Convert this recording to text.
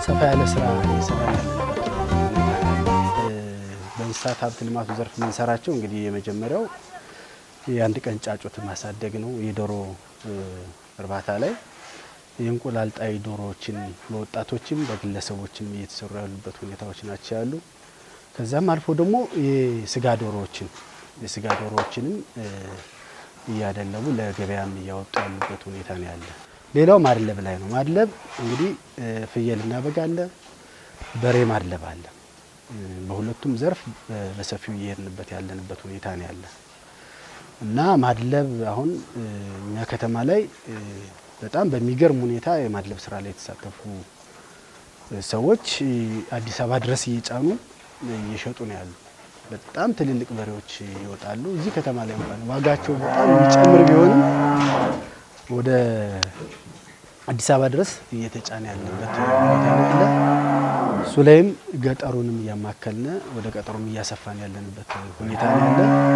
ሰፋ ያለ ስራ እየሰራን በእንስሳት ሀብት ልማቱ ዘርፍ የምንሰራቸው እንግዲህ የመጀመሪያው የአንድ ቀን ጫጩት ማሳደግ ነው። የዶሮ እርባታ ላይ የእንቁላል ጣይ ዶሮዎችን በወጣቶችም በግለሰቦችም እየተሰሩ ያሉበት ሁኔታዎች ናቸው ያሉ። ከዛም አልፎ ደግሞ የስጋ ዶሮዎችንም እያደለቡ ለገበያም እያወጡ ያሉበት ሁኔታ ነው ያለ። ሌላው ማድለብ ላይ ነው። ማድለብ እንግዲህ ፍየልና በግ አለ፣ በሬ ማድለብ አለ። በሁለቱም ዘርፍ በሰፊው እየሄድንበት ያለንበት ሁኔታ ነው ያለ እና ማድለብ አሁን እኛ ከተማ ላይ በጣም በሚገርም ሁኔታ የማድለብ ስራ ላይ የተሳተፉ ሰዎች አዲስ አበባ ድረስ እየጫኑ እየሸጡ ነው ያሉ። በጣም ትልልቅ በሬዎች ይወጣሉ። እዚህ ከተማ ላይ እንኳን ዋጋቸው በጣም የሚጨምር ቢሆንም ወደ አዲስ አበባ ድረስ እየተጫነ ያለበት ሁኔታ ነው ያለ። እሱ ላይም ገጠሩንም እያማከልን ወደ ገጠሩም እያሰፋን ያለንበት ሁኔታ ነው ያለ።